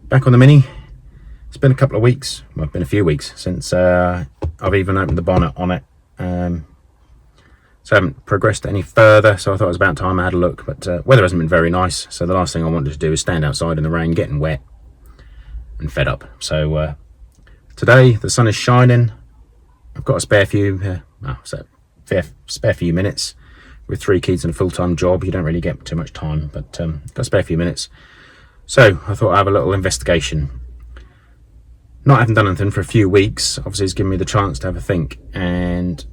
Back on the Mini. It's been a couple of weeks, well, it's been a few weeks since I've even opened the bonnet on it. So I haven't progressed any further, so I thought it was about time I had a look, but weather hasn't been very nice, so the last thing I wanted to do is stand outside in the rain getting wet and fed up. So today the sun is shining. I've got a spare few spare few minutes. With 3 kids and a full-time job, you don't really get too much time, but got a spare few minutes. So I thought I'd have a little investigation. Not having done anything for a few weeks, obviously it's given me the chance to have a think, and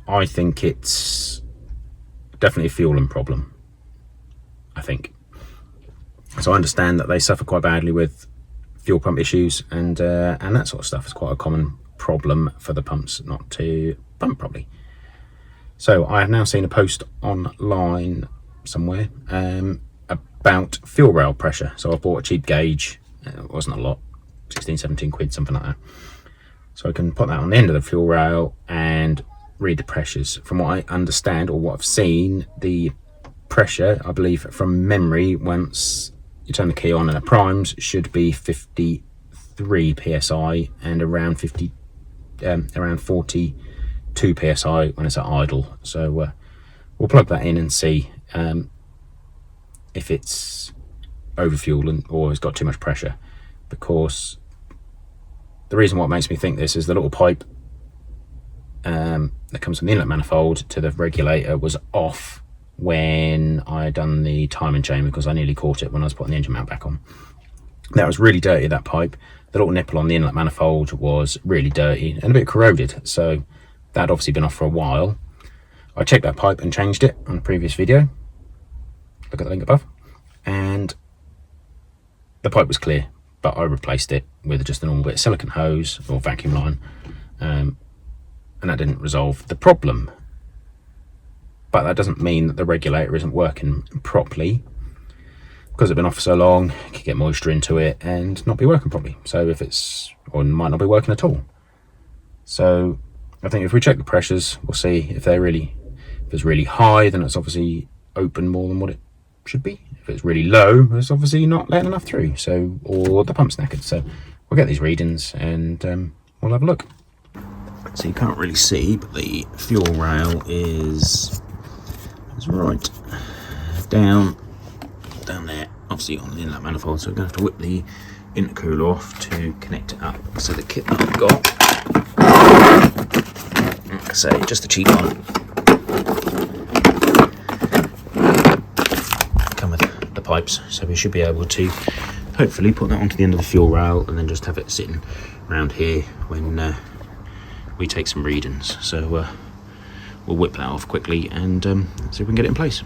I think it's definitely a fueling problem, I think. So I understand that they suffer quite badly with fuel pump issues and that sort of stuff. It's quite a common problem for the pumps not to pump properly. So I have now seen a post online somewhere about fuel rail pressure. So I bought a cheap gauge. It wasn't a lot, 16, 17 quid, something like that. So I can put that on the end of the fuel rail and read the pressures. From what I understand, or what I've seen, the pressure, I believe from memory, once you turn the key on and it primes, should be 53 psi and around 42 psi when it's at idle. So we'll plug that in and see if it's overfueling or has got too much pressure, because the reason what makes me think this is the little pipe that comes from the inlet manifold to the regulator was off when I done the timing chain, because I nearly caught it when I was putting the engine mount back on. That was really dirty, that pipe. The little nipple on the inlet manifold was really dirty and a bit corroded, so that had obviously been off for a while. I checked that pipe and changed it on a previous video. Look at the link above. And the pipe was clear, but I replaced it with just a normal bit of silicone hose or vacuum line, and that didn't resolve the problem. But that doesn't mean that the regulator isn't working properly, because it's been off for so long. You can get moisture into it and not be working properly. So if it's, or it might not be working at all. So I think if we check the pressures, we'll see if it's really high, then it's obviously open more than what it should be. If it's really low, it's obviously not letting enough through, so, or the pump's knackered. So we'll get these readings and we'll have a look. So you can't really see, but the fuel rail is right down there, obviously on the inlet manifold. So we're going to have to whip the intercooler off to connect it up. So the kit that I've got, like I say, just a cheap one, come with the pipes, so we should be able to hopefully put that onto the end of the fuel rail and then just have it sitting around here when we take some readings. So we'll whip that off quickly and see if we can get it in place.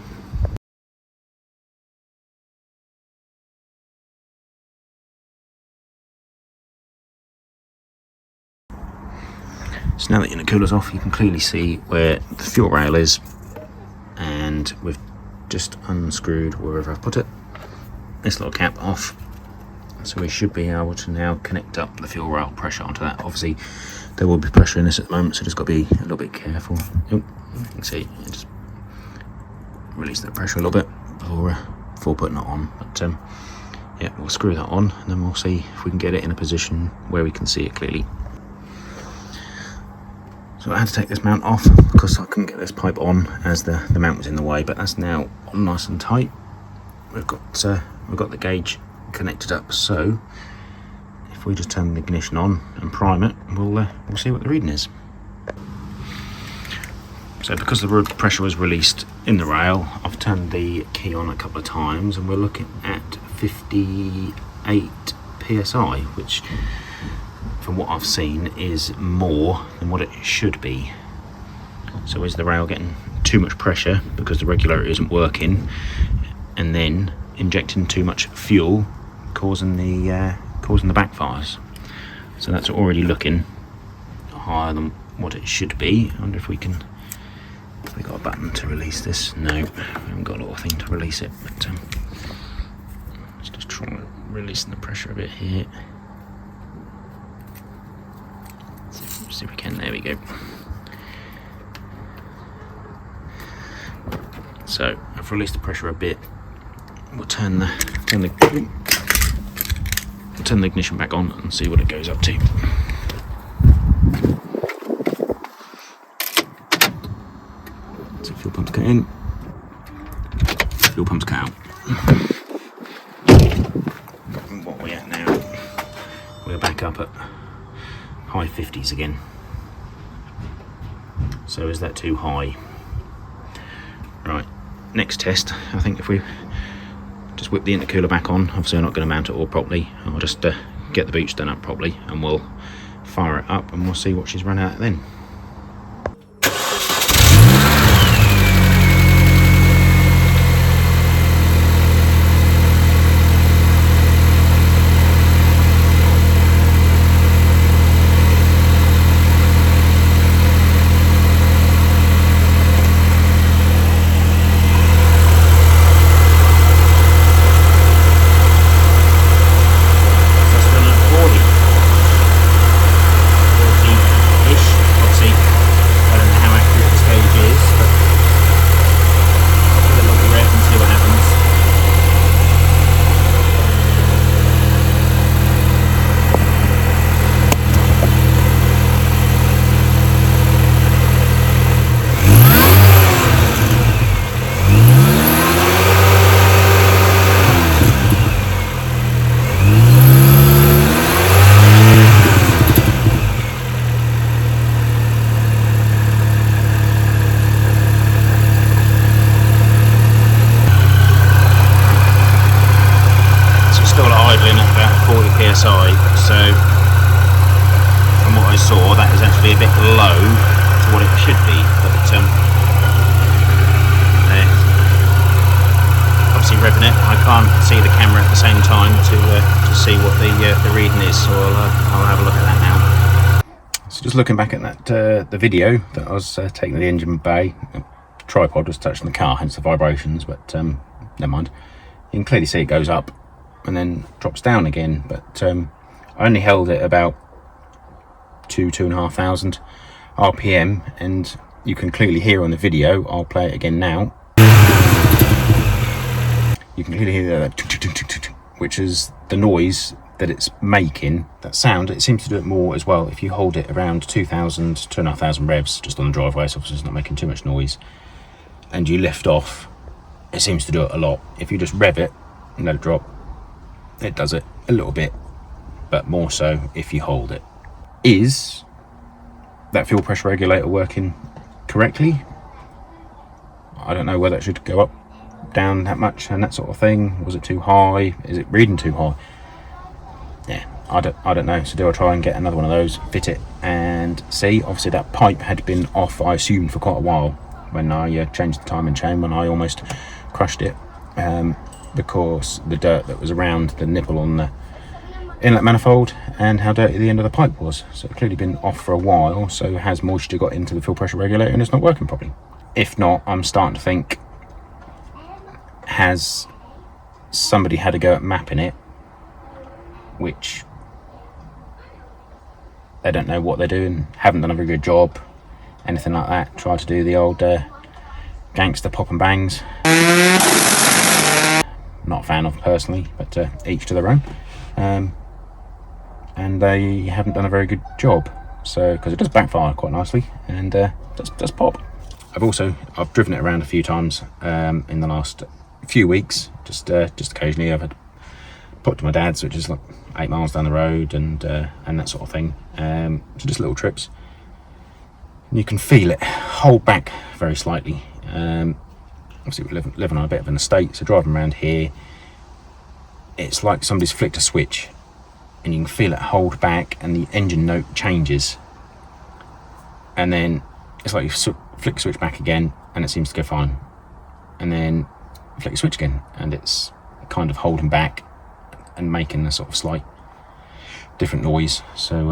So now that the intercooler's off, you can clearly see where the fuel rail is, and we've just unscrewed wherever I've put it, this little cap off. So we should be able to now connect up the fuel rail pressure onto that. Obviously there will be pressure in this at the moment, so just got to be a little bit careful. Oh, you can see, just release that pressure a little bit before putting it on. But yeah, we'll screw that on and then we'll see if we can get it in a position where we can see it clearly. So I had to take this mount off because I couldn't get this pipe on as the mount was in the way, but that's now on nice and tight. We've got the gauge connected up, so if we just turn the ignition on and prime it, we'll see what the reading is. So because the pressure was released in the rail, I've turned the key on a couple of times and we're looking at 58 psi, which from what I've seen is more than what it should be. So is the rail getting too much pressure because the regulator isn't working, and then injecting too much fuel causing the backfires? So that's already looking higher than what it should be. I wonder if we got a button to release this. No, we haven't got a little thing to release it, but let's just try releasing the pressure a bit here. See if we can. There we go. So I've released the pressure a bit. We'll turn the turn the ignition back on and see what it goes up to. So fuel pump's cut in, fuel pump's cut out. What are we at now? We're back up at high 50s again. So is that too high? Right, next test, I think if we just whip the intercooler back on, obviously I'm not going to mount it all properly, I'll just get the boots done up properly and we'll fire it up and we'll see what she's run out then. PSI, so from what I saw that is actually a bit low to what it should be, but obviously revving it, I can't see the camera at the same time to see what the reading is, so I'll have a look at that now. So just looking back at that the video that I was taking the engine bay, the tripod was touching the car, hence the vibrations, but never mind. You can clearly see it goes up and then drops down again, but I only held it about 2,500 RPM, and you can clearly hear on the video, I'll play it again now, you can clearly hear that, which is the noise that it's making. That sound, it seems to do it more as well if you hold it around 2,000, 2,500 revs just on the driveway, so obviously it's not making too much noise, and you lift off, it seems to do it a lot. If you just rev it and let it drop, it does it a little bit, but more so if you hold it. Is that fuel pressure regulator working correctly? I don't know whether it should go up, down that much and that sort of thing. Was it too high? Is it reading too high? Yeah, I don't know. So do I try and get another one of those, fit it and see? Obviously that pipe had been off, I assumed, for quite a while when I changed the timing chain, when I almost crushed it, because the dirt that was around the nipple on the inlet manifold and how dirty the end of the pipe was. So it's clearly been off for a while, so has moisture got into the fuel pressure regulator and it's not working properly? If not, I'm starting to think, has somebody had a go at mapping it, which they don't know what they're doing, haven't done a very good job, anything like that, try to do the old gangster pop and bangs. Not a fan of personally, but each to their own, and they haven't done a very good job, so because it does backfire quite nicely and does pop. I've driven it around a few times in the last few weeks, just occasionally. I've had put to my dad's, which is like 8 miles down the road, and that sort of thing, so just little trips, and you can feel it hold back very slightly. Obviously we're living on a bit of an estate, so driving around here, it's like somebody's flicked a switch and you can feel it hold back and the engine note changes, and then it's like you flick the switch back again and it seems to go fine, and then flick the switch again and it's kind of holding back and making a sort of slight different noise. So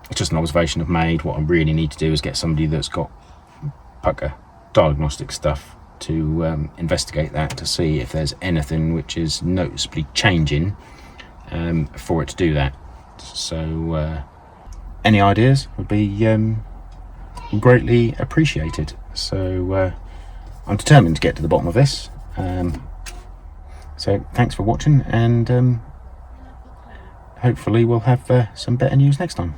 it's just an observation I've made. What I really need to do is get somebody that's got pucker diagnostic stuff to investigate that, to see if there's anything which is noticeably changing for it to do that. So any ideas would be greatly appreciated. So I'm determined to get to the bottom of this. So thanks for watching, and hopefully we'll have some better news next time.